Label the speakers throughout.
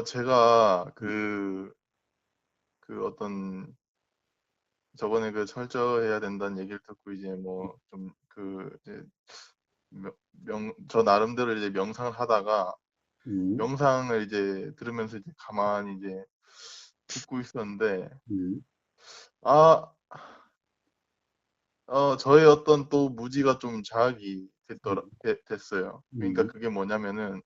Speaker 1: 제가 그 어떤 저번에 그 철저해야 된다는 얘기를 듣고 이제 뭐 좀 이제 저 나름대로 이제 명상을 하다가
Speaker 2: 음,
Speaker 1: 명상을 이제 들으면서 이제 가만히 이제 듣고 있었는데,
Speaker 2: 음,
Speaker 1: 아, 저의 어떤 또 무지가 좀 자극이 됐어요. 그러니까
Speaker 2: 음,
Speaker 1: 그게 뭐냐면은,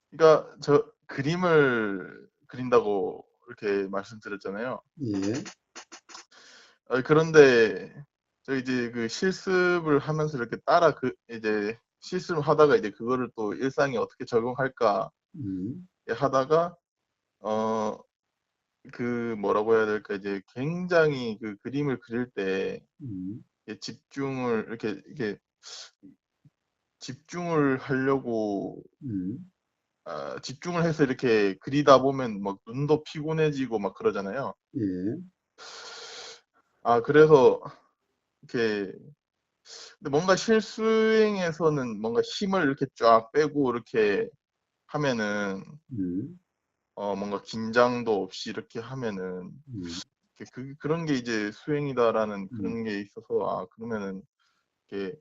Speaker 1: 그러니까 저 그림을 그린다고 이렇게 말씀드렸잖아요.
Speaker 2: 예,
Speaker 1: 그런데 저 이제 그 실습을 하면서 이렇게 이제 실습을 하다가 이제 그거를 또 일상에 어떻게 적용할까
Speaker 2: 음,
Speaker 1: 하다가 어 뭐라고 해야 될까, 이제 굉장히 그 그림을 그릴 때
Speaker 2: 음,
Speaker 1: 집중을 이렇게 집중을 하려고,
Speaker 2: 음,
Speaker 1: 집중을 해서 이렇게 그리다 보면 막 눈도 피곤해지고 막 그러잖아요.
Speaker 2: 예,
Speaker 1: 그래서 이렇게, 근데 뭔가 실수행에서는 뭔가 힘을 이렇게 쫙 빼고 이렇게 하면은
Speaker 2: 음,
Speaker 1: 뭔가 긴장도 없이 이렇게 하면은
Speaker 2: 음,
Speaker 1: 그런 게 이제 수행이다라는
Speaker 2: 음,
Speaker 1: 그런 게 있어서, 그러면은 이렇게,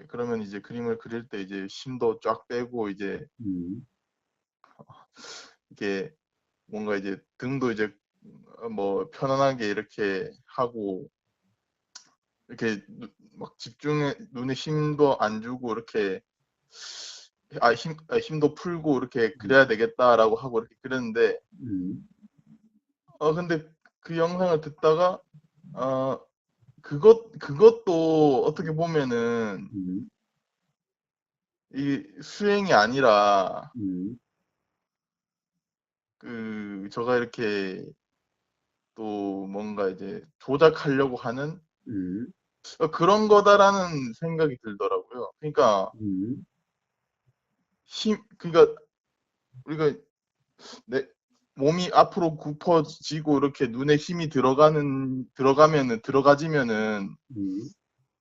Speaker 1: 그러면 이제 그림을 그릴 때 이제 힘도 쫙 빼고 이제
Speaker 2: 음,
Speaker 1: 이게 뭔가 이제 등도 이제 뭐 편안하게 이렇게 하고 이렇게 막 집중해 눈에 힘도 안 주고 이렇게, 힘도 풀고 이렇게 그래야 되겠다라고 하고 이렇게 그랬는데,
Speaker 2: 음,
Speaker 1: 근데 그 영상을 듣다가 어 그것도 어떻게 보면은
Speaker 2: 음,
Speaker 1: 이 수행이 아니라
Speaker 2: 음,
Speaker 1: 제가 이렇게 또 뭔가 이제 조작하려고 하는
Speaker 2: 음,
Speaker 1: 그런 거다라는 생각이 들더라고요. 그러니까
Speaker 2: 음,
Speaker 1: 그러니까 우리가 내 몸이 앞으로 굽어지고 이렇게 눈에 힘이 들어가지면은
Speaker 2: 음,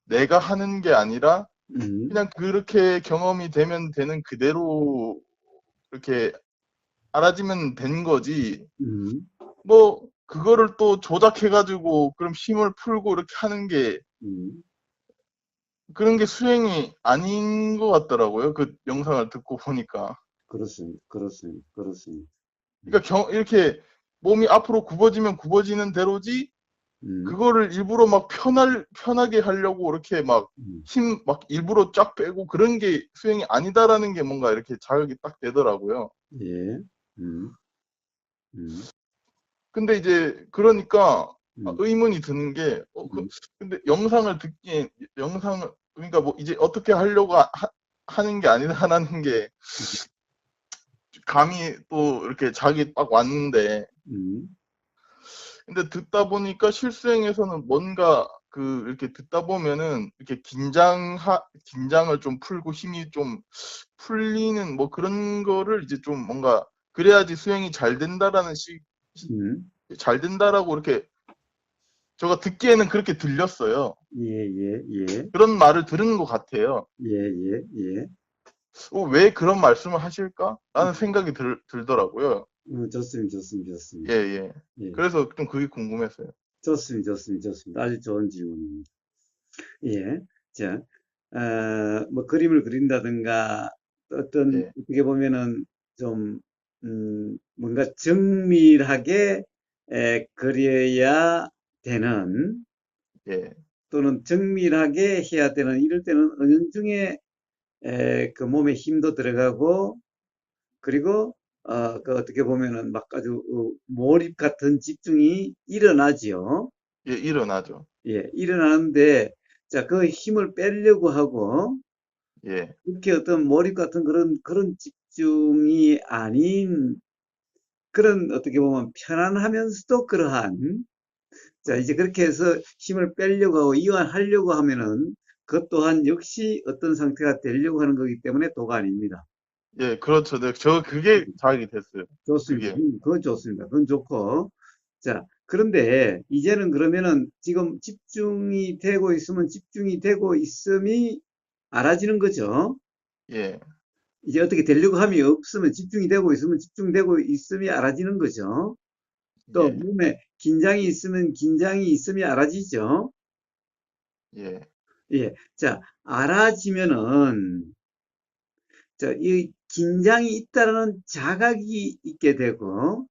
Speaker 1: 내가 하는 게 아니라
Speaker 2: 음,
Speaker 1: 그냥 그렇게 경험이 되면 되는 그대로 이렇게 알아지면 된 거지.
Speaker 2: 음,
Speaker 1: 뭐 그거를 또 조작해가지고 그럼 힘을 풀고 이렇게 하는 게,
Speaker 2: 음.
Speaker 1: 그런 게 수행이 아닌 것 같더라고요. 그 영상을 듣고 보니까.
Speaker 2: 그렇습니다. 그렇습니다. 그렇습니다.
Speaker 1: 그러니까 이렇게 몸이 앞으로 굽어지면 굽어지는 대로지,
Speaker 2: 음,
Speaker 1: 그거를 일부러 막 편하게 하려고 이렇게 막
Speaker 2: 음,
Speaker 1: 일부러 쫙 빼고 그런 게 수행이 아니다라는 게 뭔가 이렇게 자극이 딱 되더라고요.
Speaker 2: 예, 음, 음,
Speaker 1: 근데 이제 그러니까
Speaker 2: 음,
Speaker 1: 의문이 드는 게,
Speaker 2: 음,
Speaker 1: 근데 영상을, 그러니까 뭐 이제 어떻게 하려고 하는 게 아니다라는 게 감이 또 이렇게 자기 딱 왔는데,
Speaker 2: 음,
Speaker 1: 근데 듣다 보니까 실수행에서는 뭔가 이렇게 듣다 보면은 이렇게 긴장을 좀 풀고 힘이 좀 풀리는 뭐 그런 거를 이제 좀 뭔가 그래야지 수행이
Speaker 2: 음,
Speaker 1: 잘 된다라고 이렇게 제가 듣기에는 그렇게 들렸어요.
Speaker 2: 예, 예, 예,
Speaker 1: 그런 말을 들은 것 같아요.
Speaker 2: 예, 예, 예.
Speaker 1: 왜 그런 말씀을 하실까? 라는 생각이 들더라고요.
Speaker 2: 좋습니다. 좋습니다.
Speaker 1: 예,
Speaker 2: 좋습니다.
Speaker 1: 예.
Speaker 2: 예.
Speaker 1: 그래서 좀 그게 궁금했어요.
Speaker 2: 좋습니다. 좋습니다. 좋습니다. 아주 좋은 질문입니다. 예. 자, 뭐 그림을 그린다든가 어떤
Speaker 1: 예,
Speaker 2: 어떻게 보면은 좀 뭔가 정밀하게 그려야 되는
Speaker 1: 예,
Speaker 2: 또는 정밀하게 해야 되는 이럴 때는 은연중에 그 몸에 힘도 들어가고 그리고 그 어떻게 보면은 막 아주 몰입 같은 집중이 일어나지요.
Speaker 1: 예, 일어나죠.
Speaker 2: 예, 일어나는데, 자, 그 힘을 빼려고 하고,
Speaker 1: 예,
Speaker 2: 이렇게 어떤 몰입 같은 그런 집중이 아닌, 그런 어떻게 보면 편안하면서도 그러한, 자, 이제 그렇게 해서 힘을 빼려고 하고 이완하려고 하면은, 그것 또한 역시 어떤 상태가 되려고 하는 거기 때문에 도가 아닙니다.
Speaker 1: 예, 그렇죠. 네, 그게 자극이 됐어요.
Speaker 2: 좋습니다.
Speaker 1: 그게.
Speaker 2: 그건 좋습니다. 그건 좋고. 자, 그런데 이제는 그러면은 지금 집중이 되고 있음이 알아지는 거죠.
Speaker 1: 예,
Speaker 2: 이제 어떻게 되려고 함이 없으면 집중이 되고 있으면 집중되고 있음이 알아지는 거죠. 또
Speaker 1: 예,
Speaker 2: 몸에 긴장이 있으면 긴장이 있음이 알아지죠.
Speaker 1: 예,
Speaker 2: 예. 자, 알아지면은 이 긴장이 있다는 자각이 있게 되고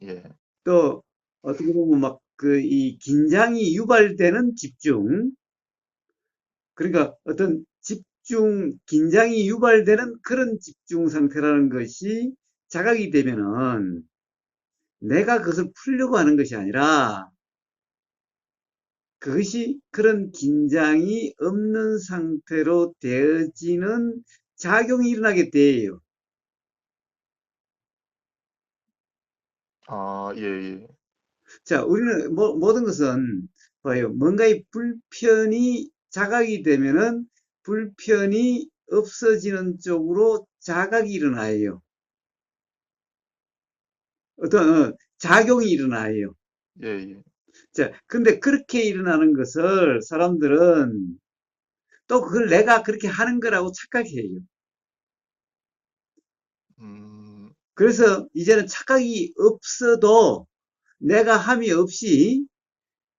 Speaker 1: 예.
Speaker 2: 또 어떻게 보면 막 이 긴장이 유발되는 집중 그러니까 어떤 집중 긴장이 유발되는 그런 집중 상태라는 것이 자각이 되면은 내가 그것을 풀려고 하는 것이 아니라 그것이 그런 긴장이 없는 상태로 되어지는 작용이 일어나게 돼요.
Speaker 1: 아, 예, 예.
Speaker 2: 자, 우리는 모든 것은 봐요. 뭔가의 불편이 자각이 되면은 불편이 없어지는 쪽으로 자각이 일어나요. 어떤 작용이 일어나요.
Speaker 1: 예, 예.
Speaker 2: 자, 근데 그렇게 일어나는 것을 사람들은 또 그걸 내가 그렇게 하는 거라고 착각해요.
Speaker 1: 음,
Speaker 2: 그래서 이제는 착각이 없어도 내가 함이 없이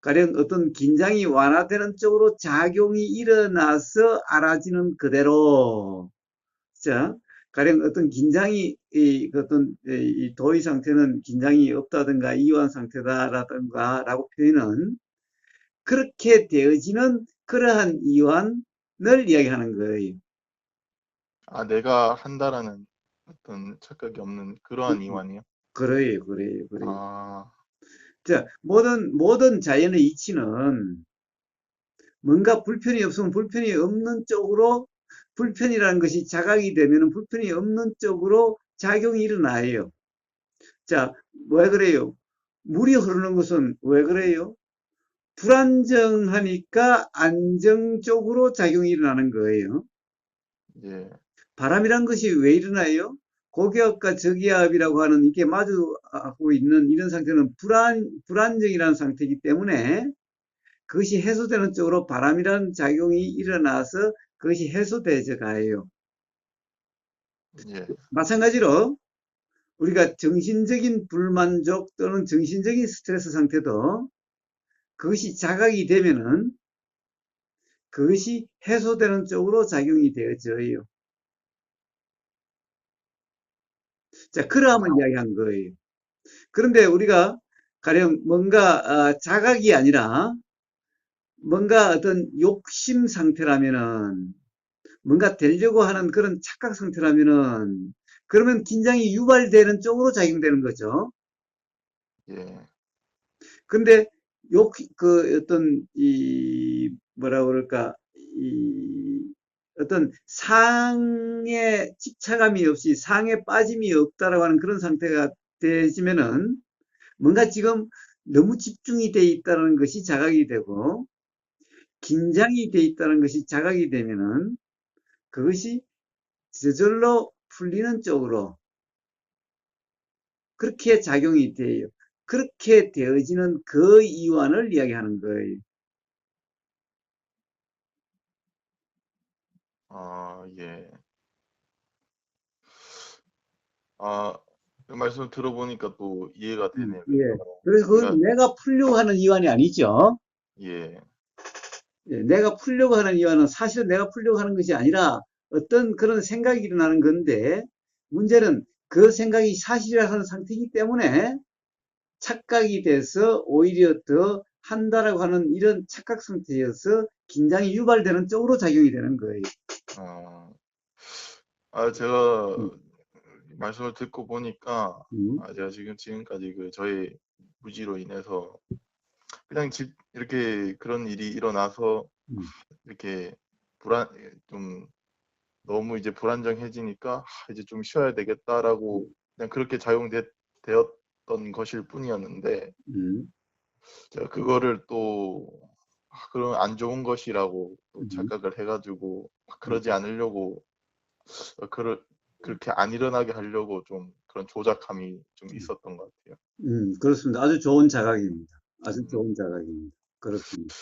Speaker 2: 가령 어떤 긴장이 완화되는 쪽으로 작용이 일어나서 알아지는 그대로 자 가령 어떤 긴장이 그 어떤 이 도의 상태는 긴장이 없다든가 이완 상태다라든가 라고 표현은 그렇게 되어지는 그러한 이완을 이야기하는 거예요.
Speaker 1: 아, 내가 한다라는 어떤 착각이 없는 그러한 이완이요?
Speaker 2: 그래요, 그래요, 그래요.
Speaker 1: 아,
Speaker 2: 자, 모든 자연의 이치는 뭔가 불편이 없으면 불편이 없는 쪽으로 불편이라는 것이 자각이 되면 불편이 없는 쪽으로 작용이 일어나요. 자, 왜 그래요? 물이 흐르는 것은 왜 그래요? 불안정하니까 안정 쪽으로 작용이 일어나는 거예요.
Speaker 1: 예,
Speaker 2: 바람이란 것이 왜 일어나요? 고기압과 저기압이라고 하는 이게 마주하고 있는 이런 상태는 불안정이라는 상태이기 때문에 그것이 해소되는 쪽으로 바람이라는 작용이 일어나서 그것이 해소되져 가요.
Speaker 1: 예.
Speaker 2: 마찬가지로 우리가 정신적인 불만족 또는 정신적인 스트레스 상태도 그것이 자각이 되면은 그것이 해소되는 쪽으로 작용이 되어져요. 자, 그러함을
Speaker 1: 아,
Speaker 2: 이야기한 거예요. 그런데 우리가 가령 뭔가 자각이 아니라 뭔가 어떤 욕심 상태라면은 뭔가 되려고 하는 그런 착각 상태라면은 그러면 긴장이 유발되는 쪽으로 작용되는 거죠.
Speaker 1: 예.
Speaker 2: 근데 어떤 이 뭐라 그럴까 이 어떤 상에 집착함이 없이 상에 빠짐이 없다라고 하는 그런 상태가 되지면은 뭔가 지금 너무 집중이 돼 있다는 것이 자각이 되고 긴장이 돼 있다는 것이 자각이 되면은 그것이 저절로 풀리는 쪽으로 그렇게 작용이 돼요. 그렇게 되어지는 그 이완을 이야기하는 거예요.
Speaker 1: 아, 예. 아, 그 말씀 들어보니까 또 이해가 되네요.
Speaker 2: 예.
Speaker 1: 그러니까
Speaker 2: 그래서
Speaker 1: 제가
Speaker 2: 그건 내가 풀려고 하는 이완이 아니죠.
Speaker 1: 예,
Speaker 2: 예, 내가 풀려고 하는 이완은 사실은 내가 풀려고 하는 것이 아니라 어떤 그런 생각이 일어나는 건데 문제는 그 생각이 사실이라는 상태이기 때문에 착각이 돼서 오히려 더 한다라고 하는 이런 착각 상태여서 긴장이 유발되는 쪽으로 작용이 되는 거예요.
Speaker 1: 아, 제가
Speaker 2: 음,
Speaker 1: 말씀을 듣고 보니까
Speaker 2: 음,
Speaker 1: 제가 지금까지 그 저의 무지로 인해서 그냥 이렇게 그런 일이 일어나서
Speaker 2: 음,
Speaker 1: 이렇게 불안 좀 너무 이제 불안정해지니까 이제 좀 쉬어야 되겠다라고 그냥 그렇게 되었던 것일 뿐이었는데
Speaker 2: 음,
Speaker 1: 제가 그거를 또 그런 안 좋은 것이라고 또
Speaker 2: 음,
Speaker 1: 착각을 해가지고
Speaker 2: 음,
Speaker 1: 그러지 않으려고 어, 그럴 그렇게 안 일어나게 하려고 좀 그런 조작함이 좀 있었던 것 같아요.
Speaker 2: 그렇습니다. 아주 좋은 자각입니다. 아주
Speaker 1: 음,
Speaker 2: 좋은 자각입니다. 그렇습니다.